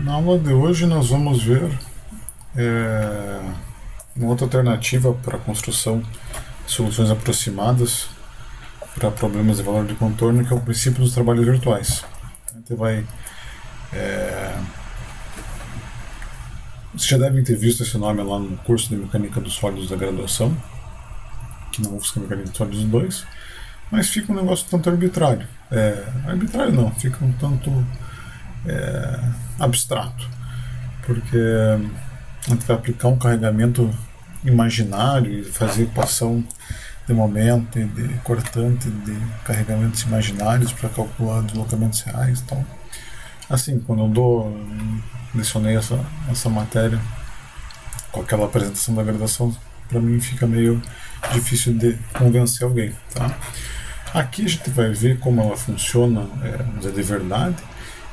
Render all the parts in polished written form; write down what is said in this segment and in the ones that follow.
Na aula de hoje nós vamos ver uma outra alternativa para a construção de soluções aproximadas para problemas de valor de contorno, que é o princípio dos trabalhos virtuais. A gente vai, vocês já devem ter visto esse nome lá no curso de Mecânica dos Sólidos da graduação, que na UFSC é Mecânica dos Sólidos 2, mas fica um negócio tanto arbitrário. Arbitrário não, fica um tanto abstrato, porque a gente vai aplicar um carregamento imaginário e fazer equação de momento e de cortante de carregamentos imaginários para calcular deslocamentos reais e tal. Assim, quando eu lecionei essa matéria com aquela apresentação da graduação, para mim fica meio difícil de convencer alguém, tá? Aqui a gente vai ver como ela funciona, de verdade,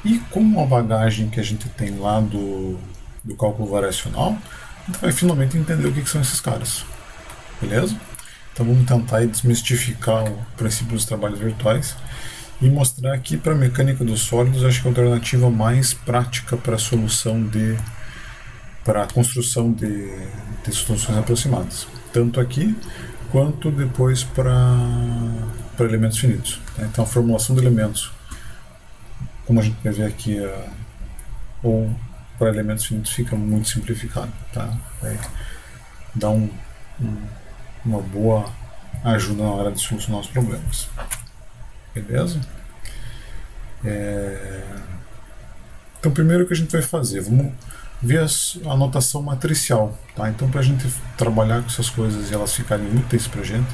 e com a bagagem que a gente tem lá do cálculo variacional, a gente vai finalmente entender o que são esses caras, beleza? Então vamos tentar desmistificar o princípio dos trabalhos virtuais e mostrar aqui para a mecânica dos sólidos, acho que a alternativa mais prática para a solução para a construção de soluções aproximadas, tanto aqui quanto depois para elementos finitos. Então a formulação de elementos, como a gente vai ver aqui, ou para elementos finitos fica muito simplificado, tá? Vai dar uma boa ajuda na hora de solucionar os problemas. Beleza? Então, primeiro o que a gente vai fazer, vamos ver a notação matricial, tá? Então, para a gente trabalhar com essas coisas e elas ficarem úteis para a gente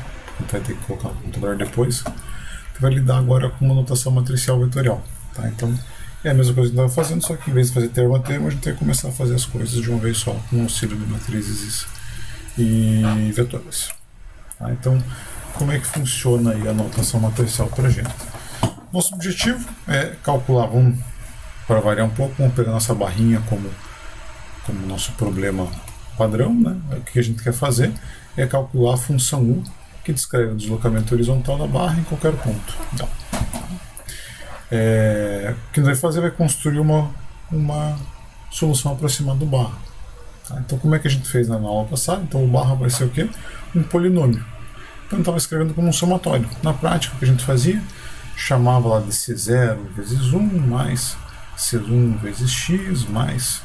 vai ter que colocar no computador depois, a gente vai lidar agora com uma notação matricial vetorial, tá? Então, é a mesma coisa que a gente estava fazendo, só que em vez de fazer termo a termo, a gente vai começar a fazer as coisas de uma vez só, com o auxílio de matrizes e vetores. Tá? Então, como é que funciona aí a notação matricial para a gente? Nosso objetivo é calcular, vamos, para variar um pouco, vamos pegar nossa barrinha como nosso problema padrão, né? O que a gente quer fazer é calcular a função U, que descreve o deslocamento horizontal da barra em qualquer ponto. Então, o que a gente vai fazer vai construir uma solução aproximada do barra. Tá? Então, como é que a gente fez na aula passada? Então, o barra vai ser o quê? Um polinômio. Então, eu estava escrevendo como um somatório. Na prática, o que a gente fazia? Chamava lá de C0 vezes 1 mais C1 vezes x mais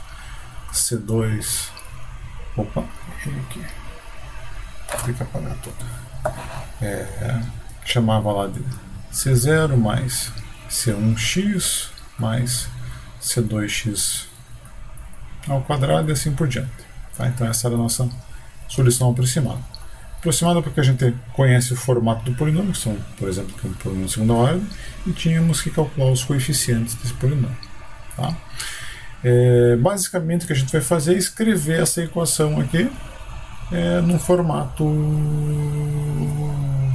C2. Opa, errei aqui. Tem que apagar tudo. Chamava lá de C0 mais C1x mais C2x ao quadrado e assim por diante. Tá? Então essa era a nossa solução aproximada. Aproximada porque a gente conhece o formato do polinômio, que são, por exemplo, um polinômio de segunda ordem, e tínhamos que calcular os coeficientes desse polinômio. Tá? Basicamente o que a gente vai fazer é escrever essa equação aqui num formato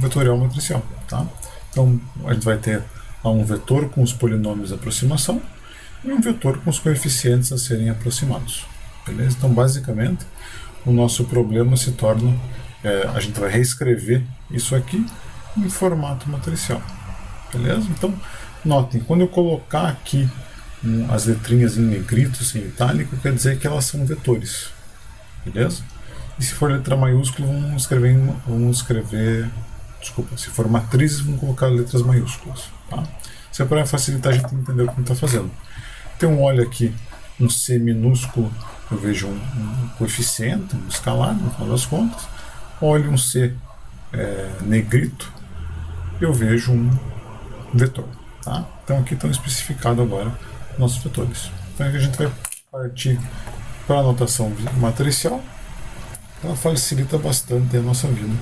vetorial matricial. Tá? Então a gente vai ter um vetor com os polinômios de aproximação e um vetor com os coeficientes a serem aproximados. Beleza? Então basicamente o nosso problema se torna, a gente vai reescrever isso aqui em formato matricial. Beleza? Então notem, quando eu colocar aqui as letrinhas em negrito, sem itálico, quer dizer que elas são vetores. Beleza? E se for letra maiúscula, se for matrizes, vamos colocar letras maiúsculas. Tá? Isso é para facilitar a gente entender o que a gente está fazendo. Então, olha aqui, um C minúsculo, eu vejo um coeficiente, um escalar, no final das contas. Olha um C negrito, eu vejo um vetor. Tá? Então, aqui estão especificados agora nossos vetores. Então, aqui a gente vai partir para a notação matricial. Ela facilita bastante a nossa vida,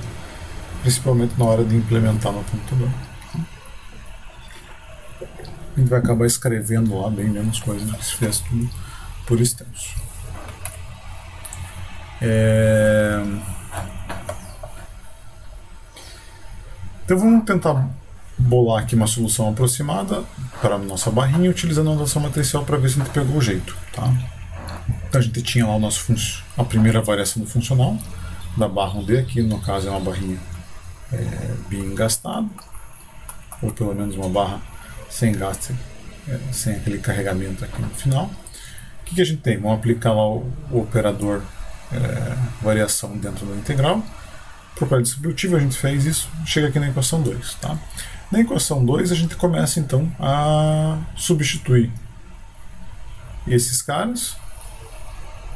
principalmente na hora de implementar no computador. A gente vai acabar escrevendo lá bem menos coisas do que se fizesse tudo por extenso. Então vamos tentar bolar aqui uma solução aproximada para a nossa barrinha utilizando a notação matricial para ver se a gente pegou o jeito. Tá? Então a gente tinha lá a primeira variação do funcional da barra 1D, aqui no caso é uma barrinha bem engastada, ou pelo menos uma barra sem gasto, sem aquele carregamento aqui no final. que a gente tem? Vamos aplicar lá o operador variação dentro da integral. Propriedade distributiva, a gente fez isso, chega aqui na equação 2. Tá? Na equação 2, a gente começa então a substituir esses caras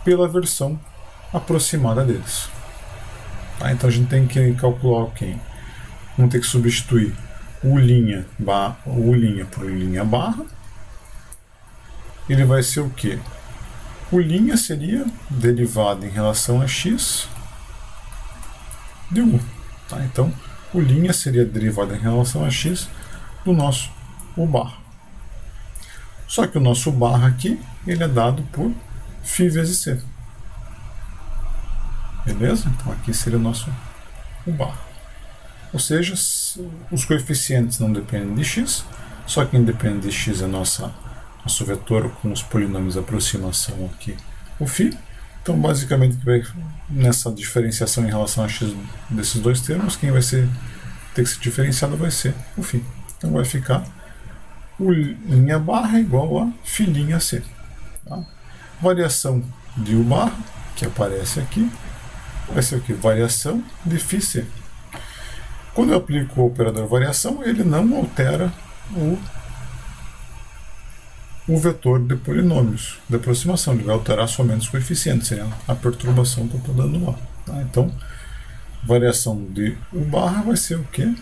pela versão aproximada deles. Tá? Então a gente tem que calcular o quem? Vamos ter que substituir o linha por linha barra. Ele vai ser o quê? O linha seria derivado em relação a x de u. Tá? Então, o linha seria derivado em relação a x do nosso u barra. Só que o nosso barra aqui, ele é dado por φ vezes c. Beleza? Então, aqui seria o nosso u barra. Ou seja, os coeficientes não dependem de x, só quem depende de x é nosso vetor com os polinômios de aproximação aqui, o φ. Então, basicamente, nessa diferenciação em relação a x desses dois termos, quem vai ter que ser diferenciado vai ser o φ. Então, vai ficar o linha barra igual a φ' c. Tá? Variação de u barra, que aparece aqui, vai ser o que? Variação de φc. Quando eu aplico o operador variação, ele não altera o vetor de polinômios de aproximação, ele vai alterar somente os coeficientes, seria a perturbação que eu estou dando lá. Tá? Então, variação de u barra vai ser o quê?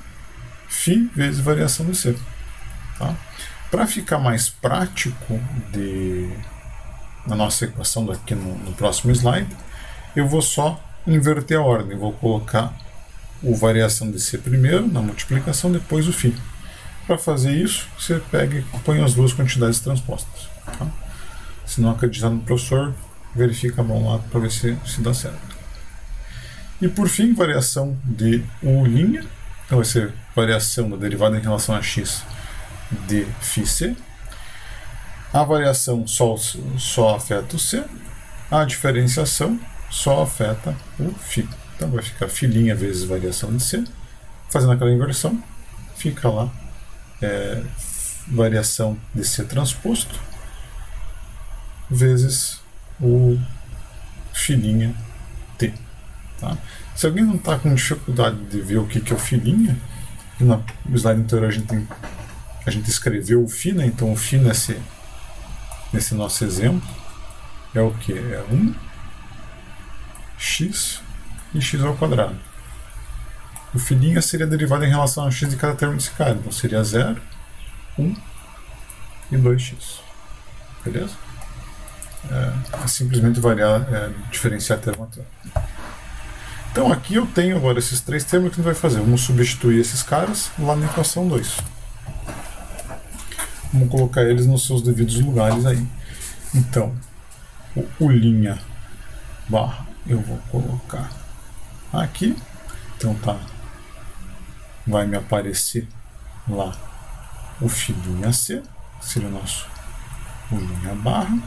φ vezes variação de c. Tá? Para ficar mais prático na nossa equação daqui no próximo slide, eu vou só inverter a ordem, vou colocar o variação de c primeiro na multiplicação, depois o φ. Para fazer isso, você pega e põe as duas quantidades transpostas. Tá? Se não acreditar no professor, verifica a mão lá para ver se dá certo. E por fim, variação de u', então vai ser variação da derivada em relação a x de φc. A variação só afeta o c, a diferenciação só afeta o φ. Então vai ficar φ' vezes variação de c. Fazendo aquela inversão, fica lá variação de c transposto vezes o φ' t. Tá? Se alguém não está com dificuldade de ver o que é o φ', no slide anterior a gente escreveu o φ, né? Então o φ nesse nosso exemplo é o que? É 1x e x ao quadrado. O φ' seria derivado em relação a x de cada termo desse cara, então seria 0, 1 e 2x. Beleza? É simplesmente diferenciar termo a termo. Então aqui eu tenho agora esses três termos que a gente vai fazer. Vamos substituir esses caras lá na equação 2. Vamos colocar eles nos seus devidos lugares aí. Então, o u' barra eu vou colocar aqui. Então tá, vai me aparecer lá o φ' c, que seria o nosso u' barra.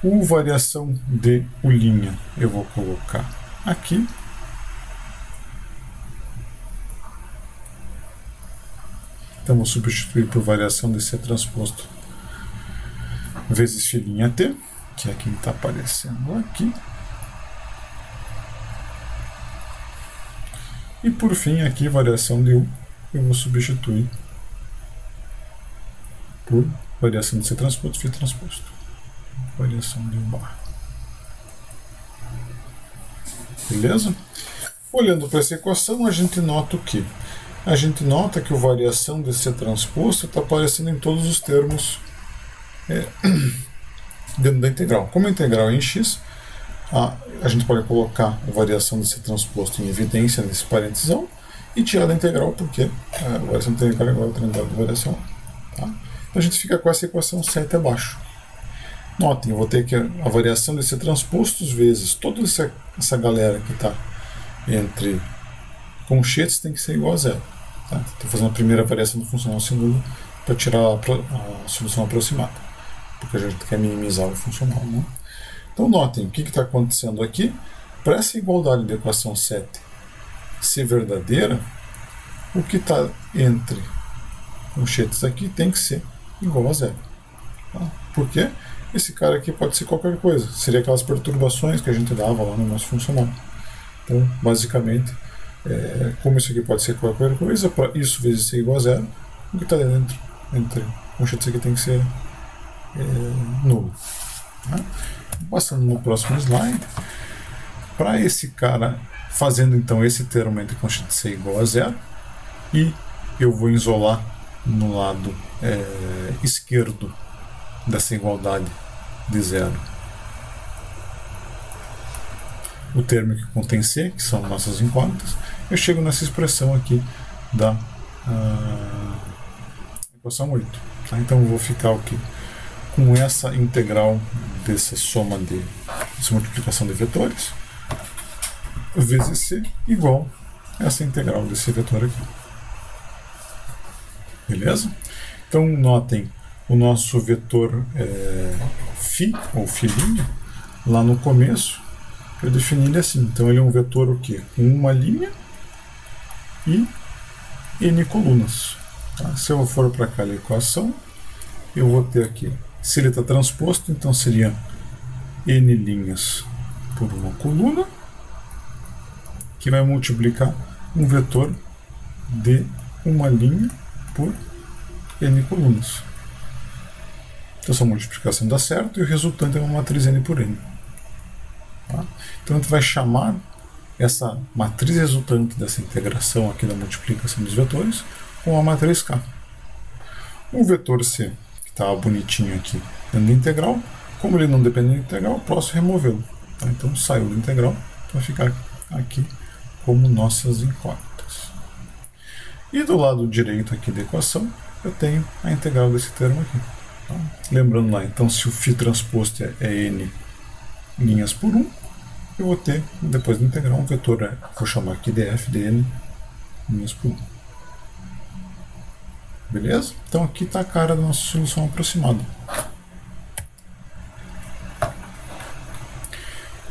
O variação de u' eu vou colocar aqui. Então vou substituir por variação de c transposto vezes φ' t, que é quem está aparecendo aqui. E por fim aqui, variação de u, eu vou substituir por variação de c transposto, φ transposto. Variação de u barra. Beleza? Olhando para essa equação, a gente nota o quê? A gente nota que a variação de c transposto está aparecendo em todos os termos dentro da integral. Como a integral é em x, a gente pode colocar a variação de c transposto em evidência nesse parêntesão e tirar da integral, porque a variação da integral é igual à integral da variação. Tá? Então a gente fica com essa equação 7 abaixo. Notem, eu vou ter que a variação de c transpostos vezes toda essa galera que está entre conchetes tem que ser igual a zero. Tá? Estou fazendo a primeira variação do funcional segundo para tirar a solução aproximada, porque a gente quer minimizar o funcional. Né? Então notem o que está acontecendo aqui. Para essa igualdade da equação 7 ser verdadeira, o que está entre conchetes aqui tem que ser igual a zero. Tá? Porque esse cara aqui pode ser qualquer coisa. Seria aquelas perturbações que a gente dava lá no nosso funcional. Então, basicamente, como isso aqui pode ser qualquer coisa, para isso vezes c igual a zero, o que está dentro entre conchete aqui tem que ser nulo. Tá? Passando no próximo slide, para esse cara, fazendo então esse termo entre conchete c igual a zero, e eu vou isolar no lado esquerdo dessa igualdade de zero o termo que contém C, que são nossas incógnitas, eu chego nessa expressão aqui da equação 8. Tá? Então eu vou ficar aqui com essa integral dessa soma dessa multiplicação de vetores vezes C igual a essa integral desse vetor aqui. Beleza? Então notem o nosso vetor φ, ou filhinho, lá no começo, eu defini ele assim. Então ele é um vetor o quê? Com uma linha e n colunas. Tá? Se eu for para cá a equação, eu vou ter aqui, se ele está transposto, então seria n linhas por uma coluna, que vai multiplicar um vetor de uma linha por n colunas. Então essa multiplicação dá certo e o resultante é uma matriz n por n. Tá? Então a gente vai chamar essa matriz resultante dessa integração aqui da multiplicação dos vetores com a matriz K. O vetor C, que está bonitinho aqui dentro da integral, como ele não depende da integral, eu posso removê-lo. Tá? Então saiu da integral, vai ficar aqui como nossas incógnitas. E do lado direito aqui da equação, eu tenho a integral desse termo aqui. Tá? Lembrando lá, então, se o φ transposto é n linhas por 1, eu vou ter, depois da integral, um vetor, vou chamar aqui de f de n linhas por 1. Beleza? Então aqui está a cara da nossa solução aproximada.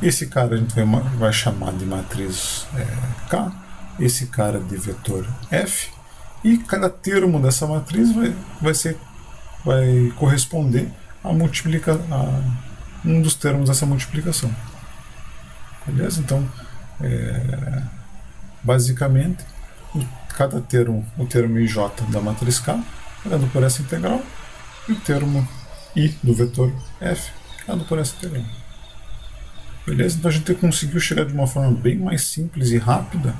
Esse cara a gente vai chamar de matriz K, esse cara de vetor F, e cada termo dessa matriz vai corresponder a um dos termos dessa multiplicação. Beleza? Então, basicamente, cada termo, o termo IJ da matriz K, é dado por essa integral, e o termo I do vetor F é dado por essa integral. Beleza? Então a gente conseguiu chegar de uma forma bem mais simples e rápida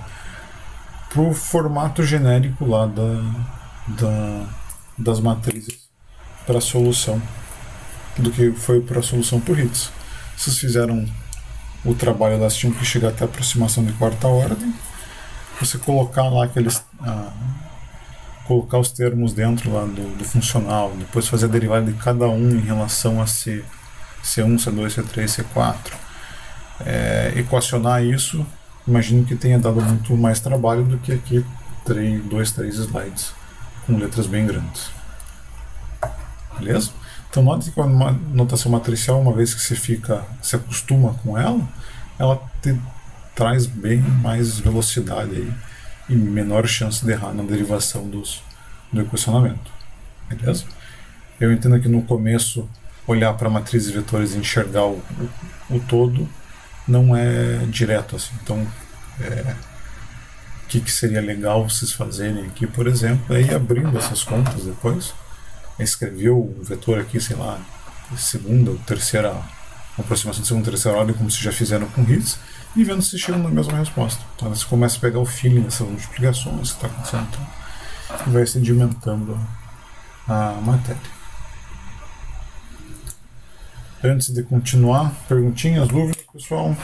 para o formato genérico lá das matrizes para a solução do que foi para a solução por Ritz. Vocês fizeram o trabalho lá, tinham que chegar até a aproximação de quarta ordem. Você colocar lá colocar os termos dentro lá do funcional, depois fazer a derivada de cada um em relação a C1, C2, C3, C4. Equacionar isso, imagino que tenha dado muito mais trabalho do que aqui 2, 3 slides com letras bem grandes. Beleza? Então note que com a notação matricial, uma vez que você se acostuma com ela te traz bem mais velocidade aí, e menor chance de errar na derivação do equacionamento. Beleza? Eu entendo que no começo olhar para matrizes e vetores e enxergar o todo não é direto assim. Então, o que seria legal vocês fazerem aqui, por exemplo, é ir abrindo essas contas depois, escrever o vetor aqui, sei lá, segunda ou terceira, aproximação de segunda ou terceira ordem, como vocês já fizeram com Ritz, e vendo se chegam na mesma resposta. Então, você começa a pegar o feeling dessas multiplicações que está acontecendo, então, e vai sedimentando a matéria. Antes de continuar, perguntinhas, dúvidas, pessoal?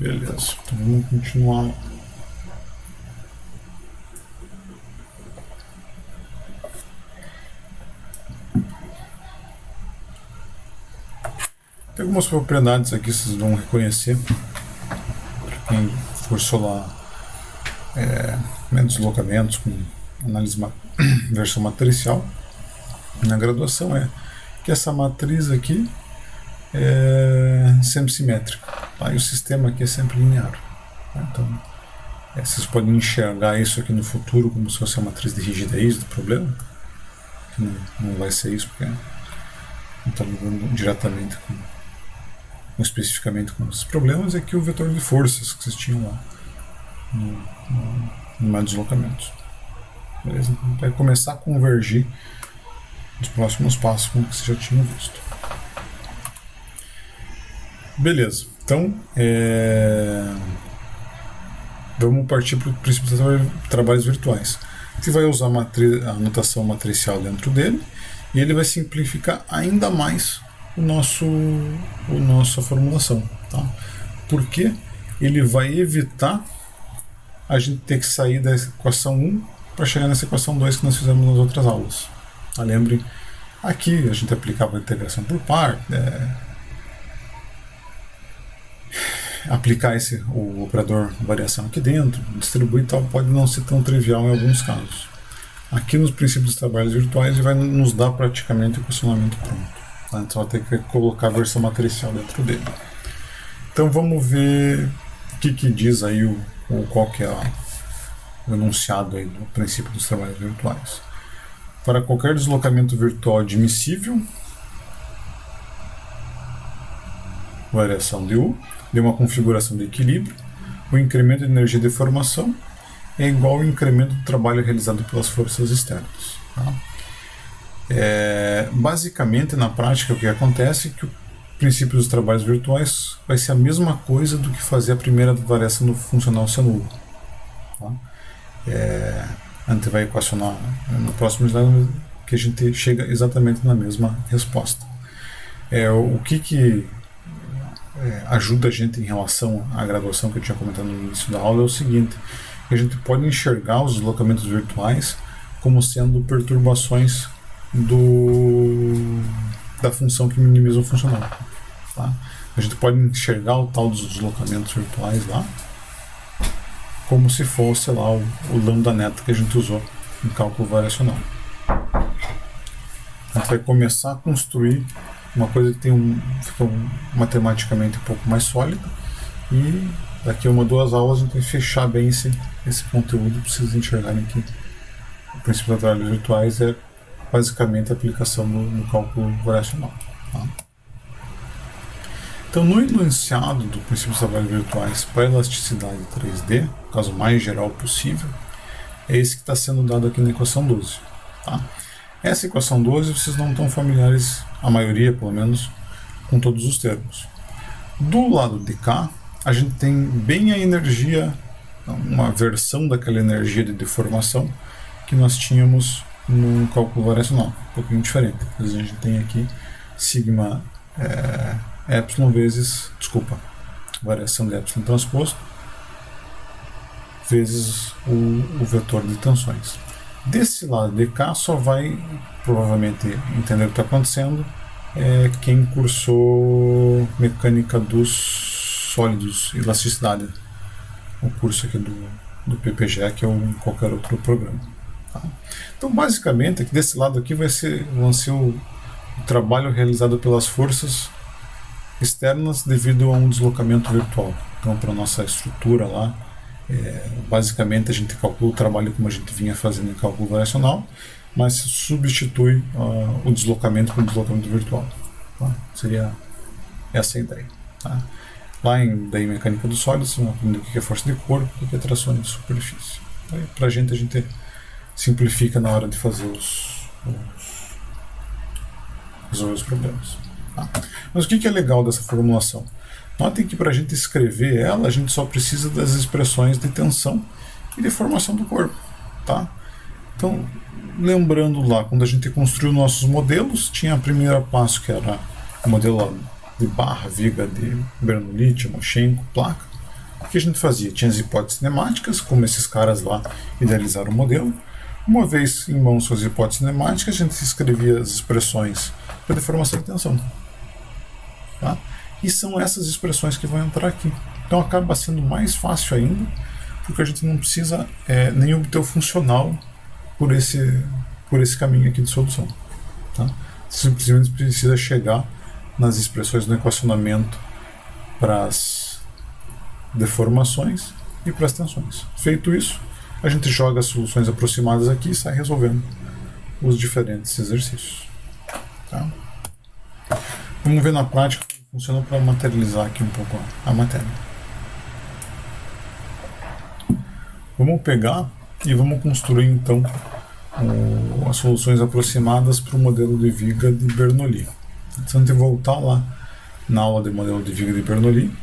Beleza, então vamos continuar. Tem algumas propriedades aqui que vocês vão reconhecer. Para quem cursou lá deslocamentos com análise versão matricial na graduação, é que essa matriz aqui é sempre simétrica, tá? E o sistema aqui é sempre linear, tá? Então vocês podem enxergar isso aqui no futuro como se fosse a matriz de rigidez do problema, que não vai ser isso, porque não está lidando diretamente especificamente com esses problemas. É aqui o vetor de forças que vocês tinham lá no meu deslocamento. Beleza? Então vai começar a convergir nos próximos passos com o que vocês já tinham visto. Beleza, então vamos partir para o princípio de trabalhos virtuais. Você vai usar a notação matricial dentro dele e ele vai simplificar ainda mais nossa formulação, tá? Porque ele vai evitar a gente ter que sair da equação 1 para chegar nessa equação 2 que nós fizemos nas outras aulas. Tá? Lembre, aqui a gente aplicava a integração por par, aplicar o operador variação aqui dentro, distribuir e tal, pode não ser tão trivial em alguns casos. Aqui nos princípios dos trabalhos virtuais ele vai nos dar praticamente o equacionamento pronto. Tá? Então vai ter que colocar a versão matricial dentro dele. Então vamos ver o que diz aí qual que é o enunciado aí do princípio dos trabalhos virtuais. Para qualquer deslocamento virtual admissível, variação de U, de uma configuração de equilíbrio, o incremento de energia de deformação é igual ao incremento do trabalho realizado pelas forças externas. Tá? Basicamente, na prática, o que acontece é que o princípio dos trabalhos virtuais vai ser a mesma coisa do que fazer a primeira variação do funcional se nulo. Tá? A gente vai equacionar no próximo slide que a gente chega exatamente na mesma resposta. O que ajuda a gente em relação à graduação que eu tinha comentado no início da aula é o seguinte: que a gente pode enxergar os deslocamentos virtuais como sendo perturbações da função que minimiza o funcional. Tá? A gente pode enxergar o tal dos deslocamentos virtuais lá como se fosse lá o lambda neto que a gente usou em cálculo variacional. A gente vai começar a construir uma coisa que fica matematicamente um pouco mais sólida, e daqui a 1 ou 2 aulas a gente vai fechar bem esse conteúdo para vocês enxergarem que o princípio dos trabalhos virtuais é basicamente a aplicação no cálculo variacional. Tá? Então, no enunciado do princípio dos trabalhos virtuais para elasticidade 3D, o caso mais geral possível, é esse que está sendo dado aqui na equação 12. Tá? Essa equação 12 vocês não estão familiares, a maioria pelo menos, com todos os termos. Do lado de cá, a gente tem bem a energia, uma versão daquela energia de deformação que nós tínhamos no cálculo variacional, um pouquinho diferente. A gente tem aqui sigma epsilon vezes, variação de epsilon transposto vezes o vetor de tensões. Desse lado de cá só vai provavelmente entender o que está acontecendo quem cursou mecânica dos sólidos e elasticidade, o curso aqui do PPGE, ou em qualquer outro programa. Tá? Então, basicamente, aqui desse lado aqui vão ser o trabalho realizado pelas forças externas devido a um deslocamento virtual. Então, para a nossa estrutura lá, basicamente a gente calcula o trabalho como a gente vinha fazendo em cálculo variacional, mas substitui o deslocamento por deslocamento virtual. Tá? Seria essa a ideia. Tá? Lá em mecânica dos sólidos, você vai aprender o que é força de corpo e o que é tração de superfície. Para a gente simplifica na hora de fazer resolver os problemas. Tá? Mas o que é legal dessa formulação? Notem que para a gente escrever ela, a gente só precisa das expressões de tensão e de formação do corpo. Tá? Então, lembrando lá, quando a gente construiu nossos modelos, tinha a primeira passo que era o modelo de barra, viga de Bernoulli, Timoshenko, placa. O que a gente fazia? Tinha as hipóteses cinemáticas, como esses caras lá idealizaram o modelo. Uma vez em mãos com as hipóteses cinemáticas, a gente escrevia as expressões para deformação de tensão. Tá? E são essas expressões que vão entrar aqui. Então acaba sendo mais fácil ainda, porque a gente não precisa nem obter o funcional por esse caminho aqui de solução. Tá? Simplesmente precisa chegar nas expressões do equacionamento para as deformações e para as tensões. Feito isso, a gente joga as soluções aproximadas aqui e sai resolvendo os diferentes exercícios. Tá? Vamos ver na prática como funciona para materializar aqui um pouco a matéria. Vamos pegar e vamos construir então as soluções aproximadas para o modelo de viga de Bernoulli. Se a gente voltar lá na aula de modelo de viga de Bernoulli,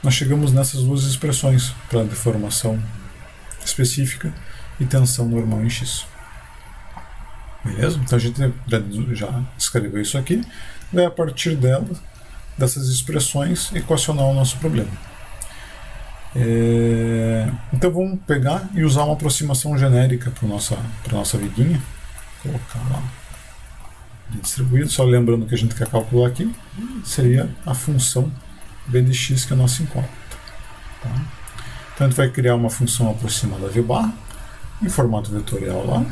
nós chegamos nessas duas expressões para deformação específica e tensão normal em X. Beleza? Então a gente já escreveu isso aqui, vai a partir dessas expressões equacionar o nosso problema. Então vamos pegar e usar uma aproximação genérica para nossa viguinha. Colocar lá distribuído, só lembrando que a gente quer calcular aqui, seria a função b de x, que é a nossa incógnita. Tá? Então a gente vai criar uma função aproximada v barra em formato vetorial lá.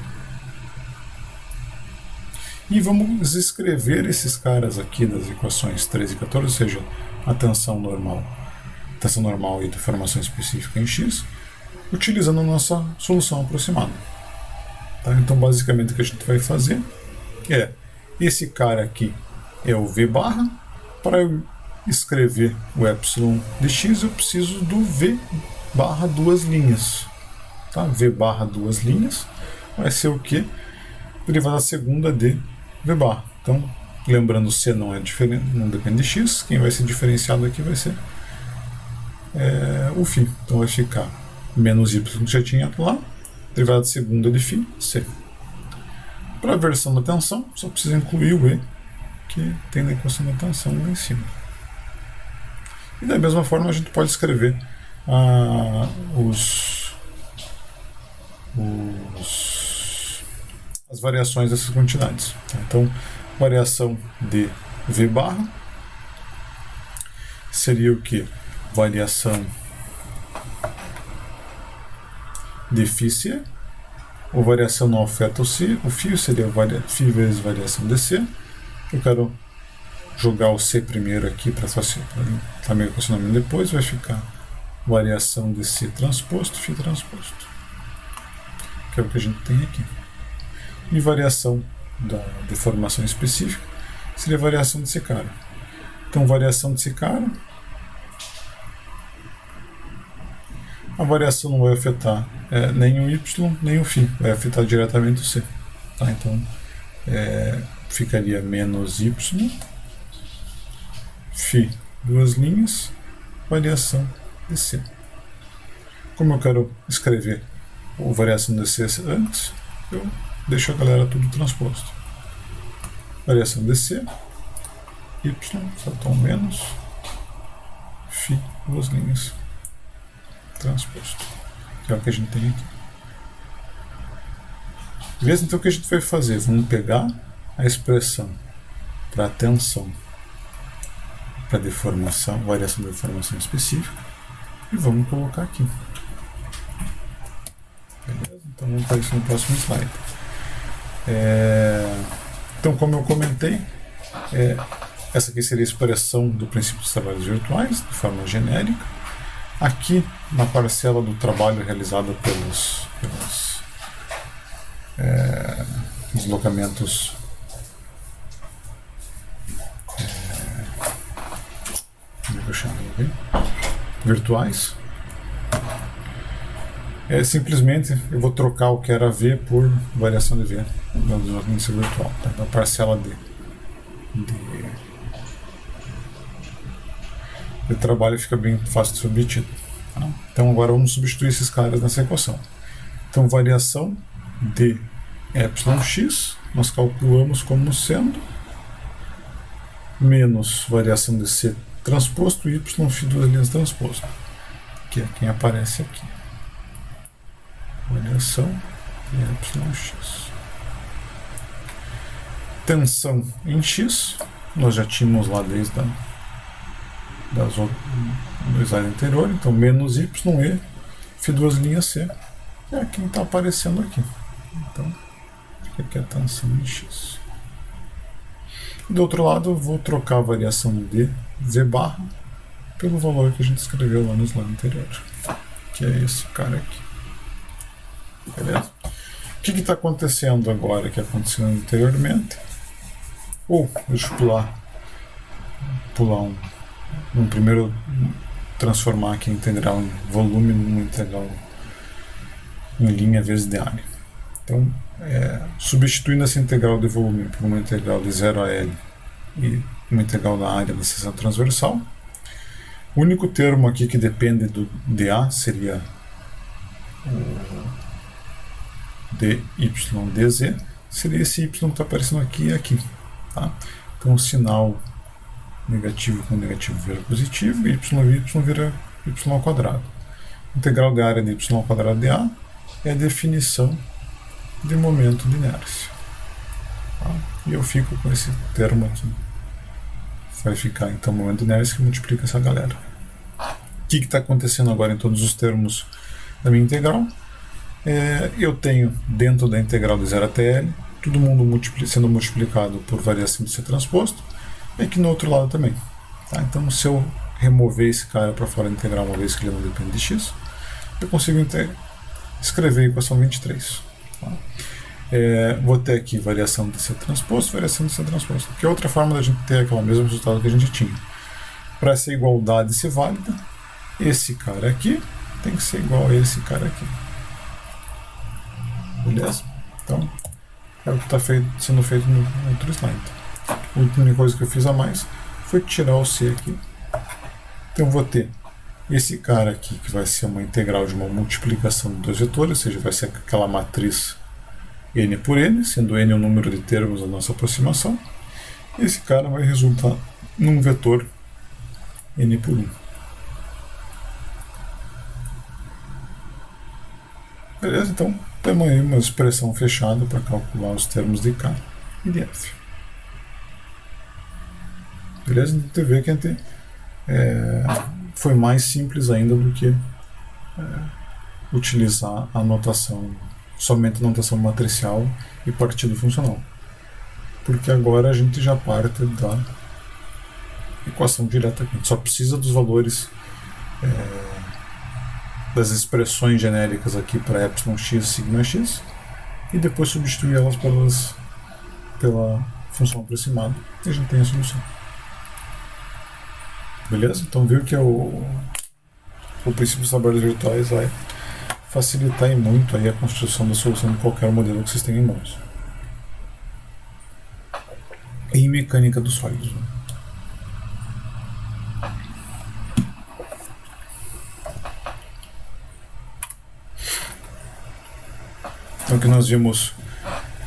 E vamos escrever esses caras aqui das equações 13 e 14, ou seja, a tensão normal e deformação específica em x, utilizando a nossa solução aproximada. Tá? Então basicamente o que a gente vai fazer é, esse cara aqui é o v barra. Para eu escrever o epsilon de x, eu preciso do v barra duas linhas. Tá? V barra duas linhas vai ser o que? Derivada segunda de v barra. Então, lembrando, c não depende de x, quem vai ser diferenciado aqui vai ser o φ. Então vai ficar menos y que já tinha lá, derivada segunda de φ, c. Para a versão da tensão, só precisa incluir o e que tem na equação da tensão lá em cima. E da mesma forma a gente pode escrever as variações dessas quantidades. Então, variação de v barra seria o que? Variação de φc, ou variação não afeta o c, o φ seria φ vezes variação de c. Eu quero jogar o c primeiro aqui para facilitar meu equacionamento depois, vai ficar variação de c transposto, φ transposto, que é o que a gente tem aqui. E variação da deformação específica seria variação desse cara. Então, variação desse cara, a variação não vai afetar nem o y, nem o φ, vai afetar diretamente o c. Tá? Então, ficaria menos y, φ, duas linhas, variação de c. Como eu quero escrever a variação de c antes, eu deixo a galera tudo transposto. Variação de c, y, faltam menos, φ, duas linhas, transposto. Que é o que a gente tem aqui. Beleza? Então o que a gente vai fazer? Vamos pegar a expressão para tensão, para deformação, variação de deformação específica, e vamos colocar aqui. Beleza? Então vamos para isso no próximo slide. Então, como eu comentei, essa aqui seria a expressão do princípio dos trabalhos virtuais, de forma genérica. Aqui, na parcela do trabalho realizado pelos deslocamentos virtuais, simplesmente eu vou trocar o que era V por variação de V no deslocamento virtual. Tá? Na parcela de trabalho fica bem fácil de ser obtido. Tá? Então agora vamos substituir esses caras nessa equação. Então variação de εx nós calculamos como sendo menos variação de C transposto y φ duas linhas transposto, que é quem aparece aqui. Variação de εx. Tensão em x, nós já tínhamos lá desde do slide anterior. Então menos y, f duas linhas c, é quem está aparecendo aqui. Então fica aqui a tensão de x. Do outro lado, eu vou trocar a variação de z barra pelo valor que a gente escreveu lá no slide anterior, que é esse cara aqui. Beleza? O que está acontecendo agora que aconteceu anteriormente? Deixa eu pular primeiro transformar aqui a integral em volume numa integral em linha vezes de área. Então, substituindo essa integral de volume por uma integral de 0 a L e uma integral da área da seção transversal, o único termo aqui que depende do dA seria o dydz, seria esse y que está aparecendo aqui e aqui. Tá? Então o sinal negativo com negativo vira positivo, y vira y ao quadrado. Integral de área de y ao quadrado de A é a definição de momento de inércia. Tá? E eu fico com esse termo aqui. Vai ficar então o momento de inércia que multiplica essa galera. O que está acontecendo agora em todos os termos da minha integral? Eu tenho dentro da integral de 0 até L, todo mundo sendo multiplicado por variação de C transposto, e aqui no outro lado também. Tá? Então, se eu remover esse cara para fora da integral, uma vez que ele não depende de x, eu consigo escrever a equação 23. Tá? Vou ter aqui variação de C transposto, variação de C transposto, que é outra forma da gente ter aquele mesmo resultado que a gente tinha. Para essa igualdade ser válida, esse cara aqui tem que ser igual a esse cara aqui. Beleza? Então, é o que está sendo feito no outro slide. A única coisa que eu fiz a mais foi tirar o C aqui. Então, eu vou ter esse cara aqui, que vai ser uma integral de uma multiplicação de dois vetores, ou seja, vai ser aquela matriz n por n, sendo n o número de termos da nossa aproximação. Esse cara vai resultar num vetor n por 1. Beleza? Então, temos aí uma expressão fechada para calcular os termos de K e de F. Beleza? Então, você vê que a gente foi mais simples ainda do que utilizar a notação, somente a notação matricial e partido funcional. Porque agora a gente já parte da equação direta aqui. A gente só precisa dos valores das expressões genéricas aqui para εx, σx, e depois substituir elas pela função aproximada e a gente tem a solução. Beleza? Então viu que o princípio dos trabalhos virtuais vai facilitar muito aí a construção da solução de qualquer modelo que vocês tenham em mãos. E em mecânica dos sólidos. Né? Então, o que nós vimos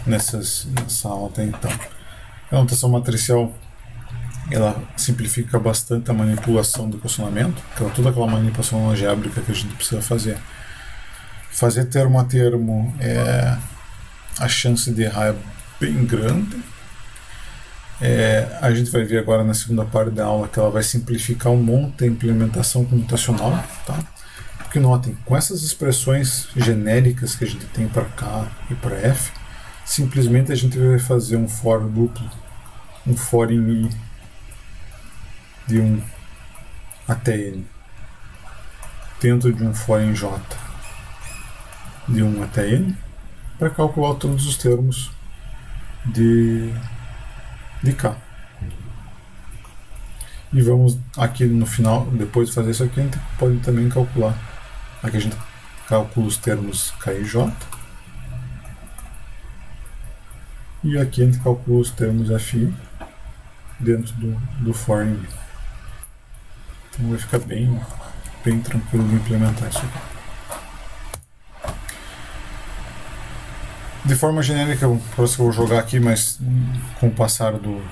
nessa aula até então? A notação matricial, ela simplifica bastante a manipulação do equacionamento, toda aquela manipulação algébrica que a gente precisa fazer. Fazer termo a termo, a chance de errar é bem grande. A gente vai ver agora na segunda parte da aula que ela vai simplificar um monte a implementação computacional, tá? Porque notem, com essas expressões genéricas que a gente tem para K e para F, simplesmente a gente vai fazer um for duplo, um for em I de 1 até N, dentro de um for em J de 1 até N, para calcular todos os termos de K. E vamos aqui no final, depois de fazer isso aqui, a gente pode também calcular. Aqui a gente calcula os termos K e J. E aqui a gente calcula os termos Fi dentro do for em I. Então vai ficar bem tranquilo de implementar isso aqui. De forma genérica, eu vou jogar aqui, mas com o passar do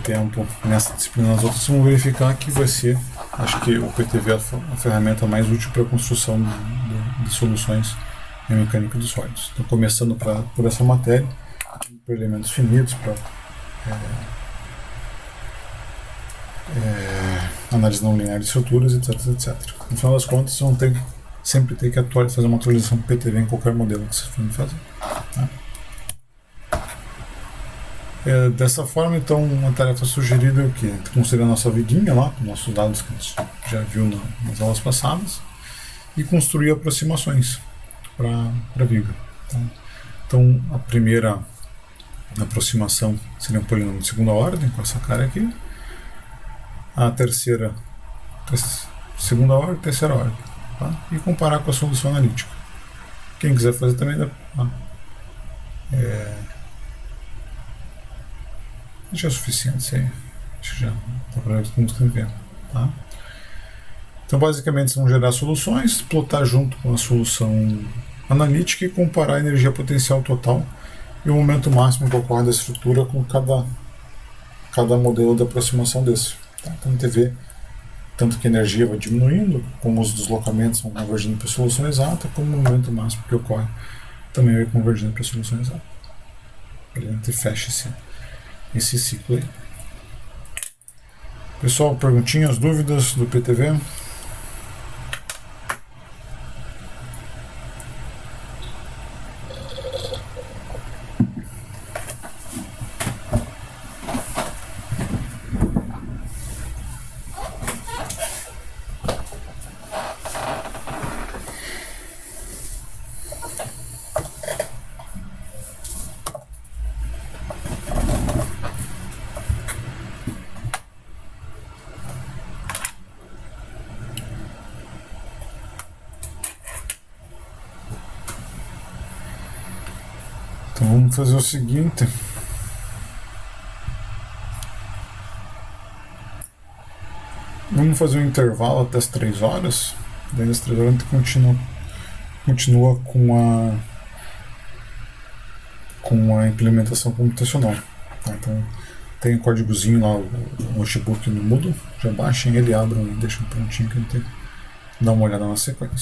tempo nessa disciplina e nas outras, vamos verificar que vai ser, acho que o PTV é a ferramenta mais útil para a construção de soluções em mecânica dos sólidos. Então, começando por essa matéria, por elementos finitos, para análise não linear de estruturas, etc, etc. No final das contas, você não tem, sempre tem que fazer uma atualização do PTV em qualquer modelo que você for fazer. Tá? Dessa forma, então, uma tarefa sugerida é o quê? Construir a nossa vidinha lá, com nossos dados que a gente já viu nas aulas passadas, e construir aproximações para a viga. Tá? Então, a primeira aproximação seria um polinômio de segunda ordem, com essa cara aqui. A terceira, segunda ordem, terceira ordem. Tá? E comparar com a solução analítica. Quem quiser fazer também dá. Já é suficiente isso aí. Acho que já dá para escrever. Tá? Então, basicamente, vão gerar soluções, plotar junto com a solução analítica e comparar a energia potencial total e o momento máximo que ocorre da estrutura com cada modelo de aproximação desse. Tá? Então, a gente vê tanto que a energia vai diminuindo, como os deslocamentos vão convergindo para a solução exata, como o momento máximo que ocorre também vai convergindo para a solução exata. A gente fecha esse ciclo aí. Pessoal, perguntinhas, dúvidas do PTV? Então vamos fazer o seguinte. Vamos fazer um intervalo até as 3 horas. Daí às 3 horas a gente continua com a implementação computacional. Tá? Então tem o códigozinho lá, o notebook no Moodle. Já baixem ele, abram e deixem prontinho que a gente dá uma olhada na sequência.